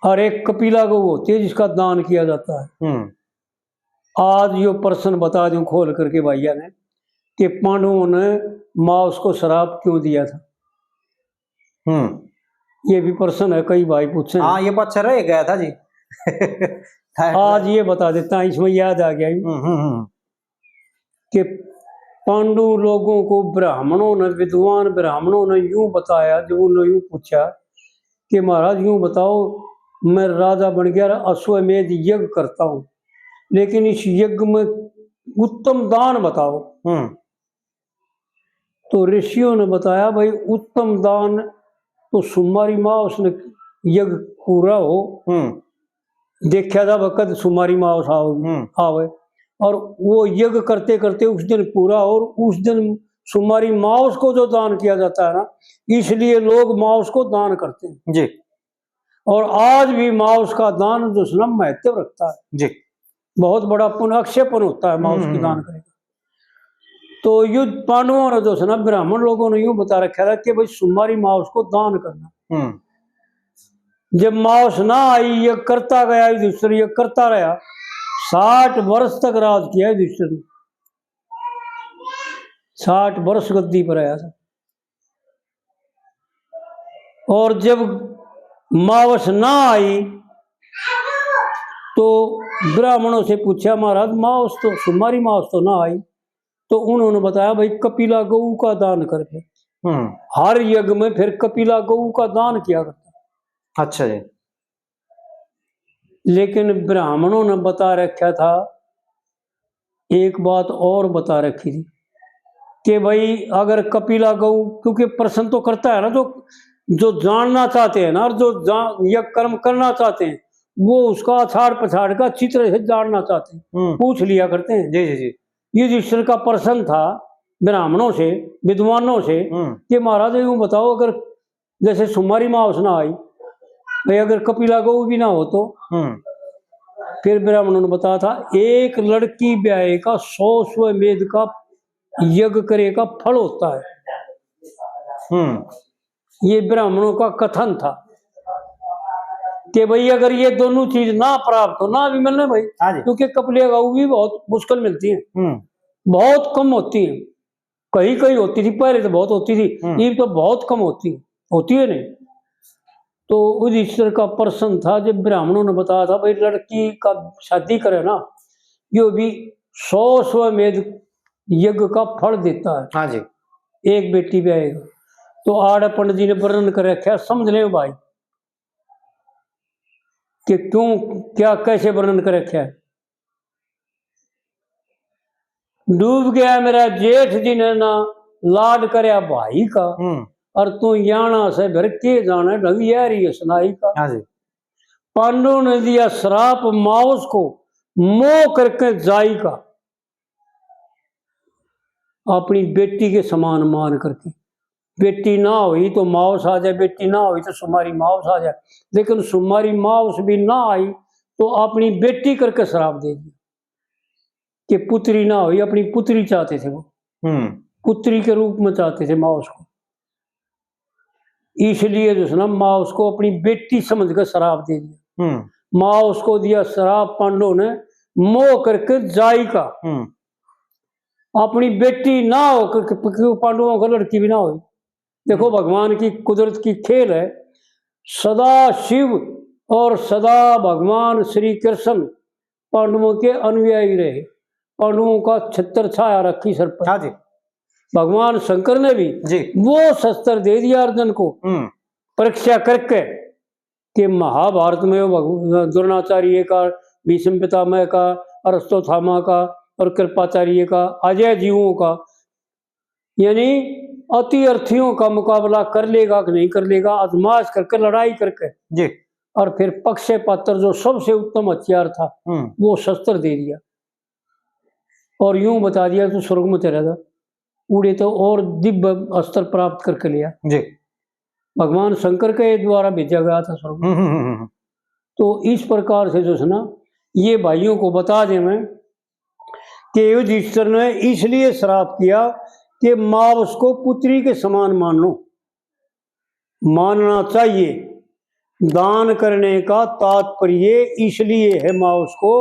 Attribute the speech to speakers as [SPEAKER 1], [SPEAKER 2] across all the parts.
[SPEAKER 1] और एक कपिला गौ होती है जिसका दान किया जाता है। आज यो प्रश्न बता दूं खोल करके भैया ने कि पांडवों ने माउस को श्राप क्यों दिया था। ये भी प्रश्न है, कई भाई पूछे।
[SPEAKER 2] हाँ, ये बात रह गया था जी।
[SPEAKER 1] आज ये बता देता है, इसमें याद आ गया कि पांडु लोगों को ब्राह्मणों ने, विद्वान ब्राह्मणों ने यूं बताया, जब उन्होंने यूं पूछा कि महाराज यूं बताओ, मैं राजा बन गया, अश्वमेध यज्ञ करता हूं, लेकिन इस यज्ञ में उत्तम दान बताओ। तो ऋषियों ने बताया भाई उत्तम दान तो सुमारी माँ उसने यज्ञ पूरा हो देखा था वक़्त सुमारी माँ आवे, और वो यज्ञ करते करते उस दिन पूरा, और उस दिन सुमारी माउस को जो दान किया जाता है ना, इसलिए लोग माउस को दान करते हैं जी। और आज भी माउस का दान जो है महत्व रखता है जी, बहुत बड़ा पुण्य अक्षयपन होता है माउस की दान करेगा। तो युद्ध पांडवों ने जो है ना, ब्राह्मण लोगों ने यूं बता रखा था कि भाई सुमारी माउस को दान करना। जब माउस ना आई, ये करता गया, युधिष्ठिर ये करता रहा, 60 वर्ष तक राज किया युधिष्ठिर ने, 60 वर्ष गद्दी पर आया था। और जब मावस ना आई तो ब्राह्मणों से पूछा, महाराज मावस तो, सुमारी मावस तो ना आई, तो उन्होंने बताया भाई कपिला गऊ का दान करके। हर यज्ञ में फिर कपिला गऊ का दान किया करता।
[SPEAKER 2] अच्छा जी।
[SPEAKER 1] लेकिन ब्राह्मणों ने बता रखा था, एक बात और बता रखी थी कि भाई अगर कपिला गऊ, क्योंकि प्रश्न तो करता है ना, जो जानना चाहते हैं ना, और जो यह कर्म करना चाहते हैं, वो उसका अछाड़ पछाड़ का अच्छी तरह से जानना चाहते हैं, पूछ लिया करते हैं।
[SPEAKER 2] जी जी जी।
[SPEAKER 1] युधिष्ठिर का प्रश्न था ब्राह्मणों से, विद्वानों से कि महाराज यूं बताओ, अगर जैसे सुमारी माउस ना आई भाई, अगर कपिला गऊ भी ना हो तो? फिर ब्राह्मणों ने बताया था, एक लड़की ब्याह का 100 अश्वमेध का यज्ञ करे का फल होता है। ये ब्राह्मणों का कथन था कि भाई अगर ये दोनों चीज ना प्राप्त हो, ना भी मिलने भाई, क्योंकि कपिला गऊ भी बहुत मुश्किल मिलती है, बहुत कम होती है, कहीं कहीं होती थी पहले तो बहुत होती थी, ये तो बहुत कम होती है नहीं। तो युधिष्ठिर का प्रश्न था, जब ब्राह्मणों ने बताया था भाई लड़की का शादी करे ना, ये भी 100 अश्वमेध यज्ञ का फल देता है।
[SPEAKER 2] हाँ जी।
[SPEAKER 1] एक बेटी भी आएगा। तो आड़ पंडित जी ने वर्णन कर रखा, समझ ले भाई कि क्यों, क्या, कैसे वर्णन कर रखा है। डूब गया मेरा जेठ जी ने ना, लाड करया भाई का, और तू याना से घर के जाने ढंग यारी सुनाई का।
[SPEAKER 2] हाँ जी।
[SPEAKER 1] पांडु ने दिया श्राप माउस को, मोह करके जाई का, अपनी बेटी के समान मान करके। बेटी ना हुई तो माउस आ जाए, बेटी ना हुई तो सुमारी माउस आ जाए, लेकिन सुमारी माउस भी ना आई तो अपनी बेटी करके श्राप दे दिया कि पुत्री ना हुई, अपनी पुत्री चाहते थे वो, पुत्री के रूप में चाहते थे माउस को, इसलिए जो है ना माउस को अपनी बेटी समझ कर श्राप दे दिया। माउस को दिया श्राप पांडवों ने, मोह करके जाई का, अपनी बेटी ना होकर, पांडवों का लड़की भी ना हुई। देखो भगवान की कुदरत की खेल है, सदा शिव और सदा भगवान श्री कृष्ण पांडवों के अनुयायी रहे, पांडवों का छत्र छाया रखी सर पर।
[SPEAKER 2] हाँ जी।
[SPEAKER 1] भगवान शंकर ने भी
[SPEAKER 2] जी
[SPEAKER 1] वो शस्त्र दे दिया अर्जुन को, परीक्षा करके कि महाभारत में द्रोणाचार्य का, भीष्म पितामह का, अरस्तोथामा का और कृपाचार्य का, अजय जीवों का, यानी अति अर्थियों का मुकाबला कर लेगा कि नहीं कर लेगा, आजमाश करके, लड़ाई करके
[SPEAKER 2] जी,
[SPEAKER 1] और फिर पक्षे पात्र जो सबसे उत्तम हथियार था वो शस्त्र दे दिया, और यूं बता दिया तो स्वर्ग में चला था, उड़े तो और दिव्य अस्त्र प्राप्त करके लिया जी। भगवान शंकर के द्वारा भेजा गया था स्वर्ग। तो इस प्रकार से जो है ना, ये भाइयों को बता दें मैं कि युधिष्ठिर ने इसलिए श्राप किया कि माउस को पुत्री के समान मान लो, मानना चाहिए, दान करने का तात्पर्य इसलिए है मावस को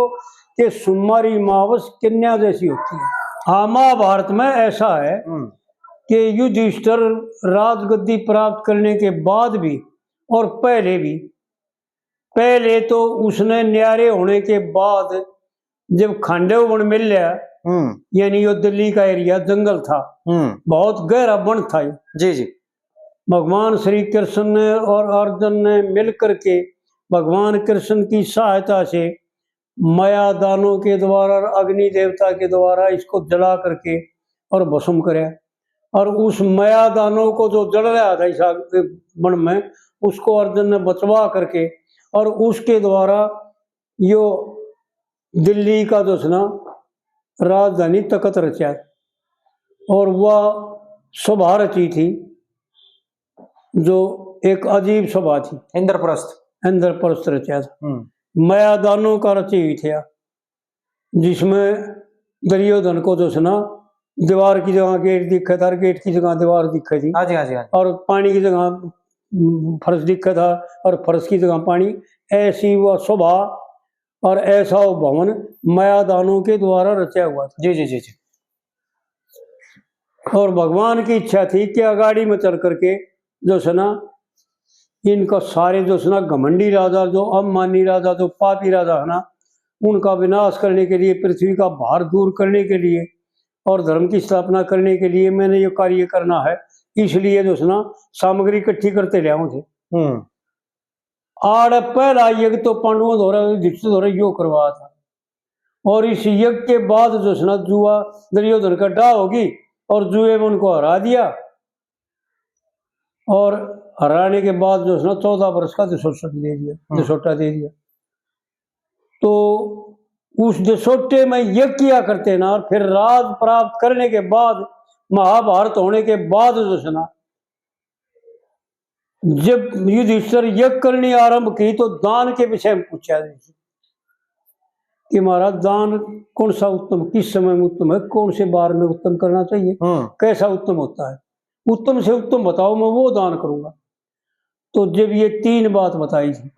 [SPEAKER 1] कि सुमारी मावस कन्या जैसी होती है। हाँ, महाभारत में ऐसा है कि युधिष्ठिर राजगद्दी प्राप्त करने के बाद भी और पहले भी, पहले तो उसने न्यारे होने के बाद जब खांडव वन मिल लिया, यानी यो दिल्ली का एरिया जंगल था, बहुत गहरा वन था जी जी। भगवान श्री कृष्ण ने और अर्जुन ने मिलकर के भगवान कृष्ण की सहायता से माया दानों के द्वारा, अग्नि देवता के द्वारा इसको जला करके और भस्म कराया। और उस माया दानों को जो जल रहा था इस वन में, उसको अर्जुन ने बचवा करके और उसके द्वारा यो दिल्ली का जो ना राजधानी तख्त रचा। और वह सभा रची थी जो एक अजीब सभा थी, इंद्रप्रस्थ रचा था, माया दानों का रची हुई थी, जिसमें दुर्योधन को जो ना दीवार की जगह गेट दिखा था, गेट की जगह दीवार दिखा थी, और पानी की जगह फर्श दिखा था और फर्श की जगह पानी, ऐसी वह शोभा और ऐसा वो भवन माया दानों के द्वारा रचा हुआ था। जी जी जी जी। और भगवान की इच्छा थी कि अगाड़ी में चल करके जो है ना इनका सारे जो है ना घमंडी राजा, जो अभिमानी राजा, जो पापी राजा है ना, उनका विनाश करने के लिए, पृथ्वी का भार दूर करने के लिए और धर्म की स्थापना करने के लिए मैंने ये कार्य करना है। इसलिए जो है ना सामग्री इकट्ठी करते ले आऊँ थे। आड़ पहला यज्ञ तो पांडवों द्वारा, दीक्षित द्वारा यो करवाया था। और इस यज्ञ के बाद जो है ना जुआ दुर्योधन का डा होगी और जुए में उनको हरा दिया। और हराने के बाद जो है ना 14 वर्ष का दिसोटा दे दिया। तो उस दिसोटे में यज्ञ किया करते ना, और फिर राज प्राप्त करने के बाद, महाभारत होने के बाद जो है ना जब युधिष्ठिर यज्ञ करनी आरंभ की तो दान के विषय में पूछा कि महाराज दान कौन सा उत्तम, किस समय में उत्तम है, कौन से बार में उत्तम करना चाहिए, कैसा उत्तम होता है, उत्तम से उत्तम बताओ, मैं वो दान करूंगा। तो जब ये 3 बात बताई थी,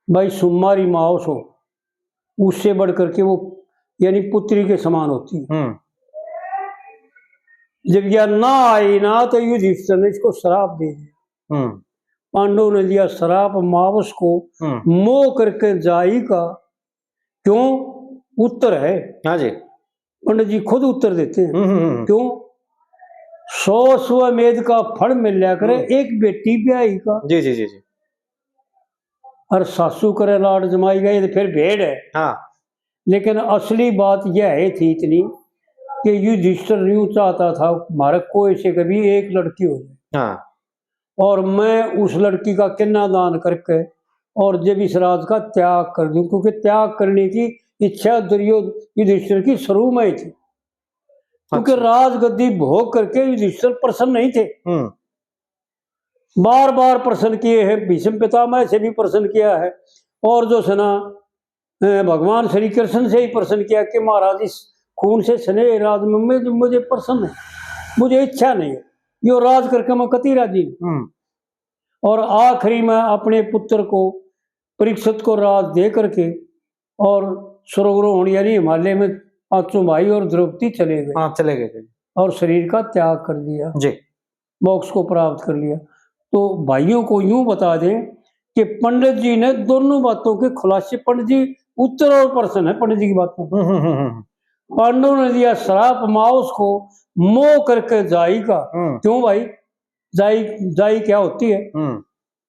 [SPEAKER 1] भाई सुमारी मावस हो, उससे बढ़ करके वो यानी पुत्री के समान होती है। जब यह ना आई ना तो युधिष्ठिर ने इसको श्राप दे दिया। पांडव ने दिया श्राप मावस को, मोह करके जाई का। क्यों? उत्तर है। हाँ जी, पंडित जी खुद उत्तर देते हैं। क्यों? 100 स्वमेध का फल मिल लिया करे, एक बेटी ब्याही का। जी जी जी जी। और सासू करे लाड जमाई गए तो फिर भेड़ है। हाँ। लेकिन असली बात यह है थी इतनी कि युधिष्ठिर यूं चाहता था हमारे कोई से कभी एक लड़की हो जाए। हाँ। और मैं उस लड़की का किन्ना दान करके और जब इस राज का त्याग कर दूं, क्योंकि त्याग करने की इच्छा युधिष्ठिर की शुरू में ही थी। क्योंकि राजगद्दी भोग करके युधिष्ठिर प्रसन्न नहीं थे। बार बार प्रसन्न किए हैं, भीष्म पितामह से भी प्रसन्न किया है, और जो है ना भगवान श्री कृष्ण से ही प्रसन्न किया कि महाराज इस खून से स्नेह राज में मुझे प्रसन्न है, मुझे इच्छा नहीं है, यो राज करके मैं कति राजी। और आखिरी में अपने पुत्र को परीक्षित को राज दे करके और स्वर्गरोहण यानी हिमालय में 5 भाई और द्रौपदी चले गए और शरीर का त्याग कर दिया जी, मोक्ष को प्राप्त कर लिया। तो भाइयों को यूं बता दें कि पंडित जी ने दोनों बातों के खुलासे, पंडित जी उत्तर और प्रश्न है पंडित जी की बातों। पांडव ने दिया श्राप मावस को, मोह करके जाई का। क्यों भाई? जाई क्या होती है,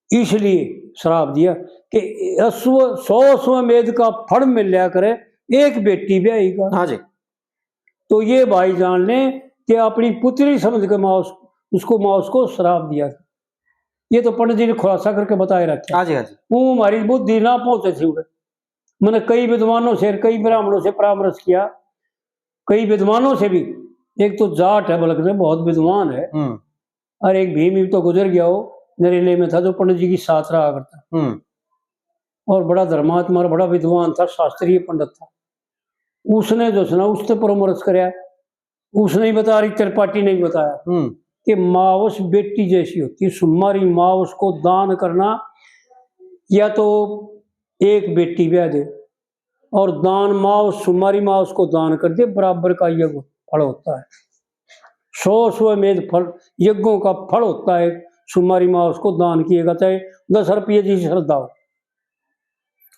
[SPEAKER 1] इसलिए श्राप दिया कि 100 स्वमेध का फल मिल लिया करे, एक बेटी ब्याही का। हाँ जी। तो ये भाई जान ले कि अपनी पुत्री समझ के मावस को श्राप दिया था। ये तो पंडित जी ने खुलासा करके बताए रखा। हाँ जी हाँ जी। वो हमारी बुद्धि ना पहुंचे थी। मैंने कई विद्वानों से, कई ब्राह्मणों से परामर्श किया, कई विद्वानों से भी। एक तो जाट है बल्कि बहुत विद्वान है, और एक भीम तो गुजर गया, हो नरेले में था, जो पंडित जी की साथ रहा करता, और बड़ा धर्मात्मा और बड़ा विद्वान था, शास्त्रीय पंडित था। उसने जो सुना उससे परामर्श कराया, उसने ही बता रही, त्रिपाठी ने बताया कि मावस बेटी जैसी होती है, सुमारी मावस को दान करना या तो एक बेटी ब्याह दे और दान माओस सुमारी माओस को दान कर दे, बराबर का यज्ञ फल होता है। 100 अश्वमेध फल यज्ञों का फल होता है। सुमारी माओस को दान किएगा, चाहे 10 रुपये जी श्रद्धा हो।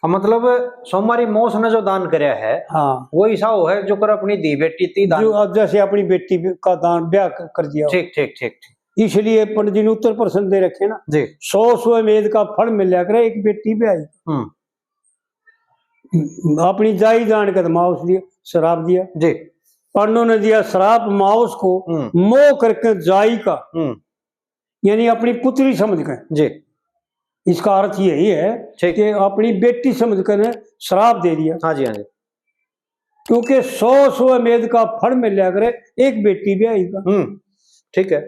[SPEAKER 2] मतलब सोमवारी मौस ने जो दान कराया है,
[SPEAKER 1] हाँ,
[SPEAKER 2] वो ऐसा हो है जो कर अपनी दी बेटी थी दान,
[SPEAKER 1] जो अब जैसे अपनी बेटी का दान ब्याह कर दिया।
[SPEAKER 2] ठीक ठीक ठीक ठीक,
[SPEAKER 1] इसलिए पंडित जी ने उत्तर प्रश्न दे रखे ना
[SPEAKER 2] जी।
[SPEAKER 1] 100 अश्वमेध का फल मिला करे, एक बेटी ब्याही। अपनी जाई दान कर माउस दिया, श्राप दिया
[SPEAKER 2] जी।
[SPEAKER 1] पंडों ने दिया श्राप माउस को मोह करके जाई का, यानी अपनी पुत्री समझ कर
[SPEAKER 2] जी।
[SPEAKER 1] इसका अर्थ यही है कि अपनी बेटी समझ कर श्राप दे दिया।
[SPEAKER 2] हाँ जी, हाँ जी।
[SPEAKER 1] क्योंकि 100 अश्वमेध का फल मिला करे, एक बेटी ब्याही का।
[SPEAKER 2] ठीक है।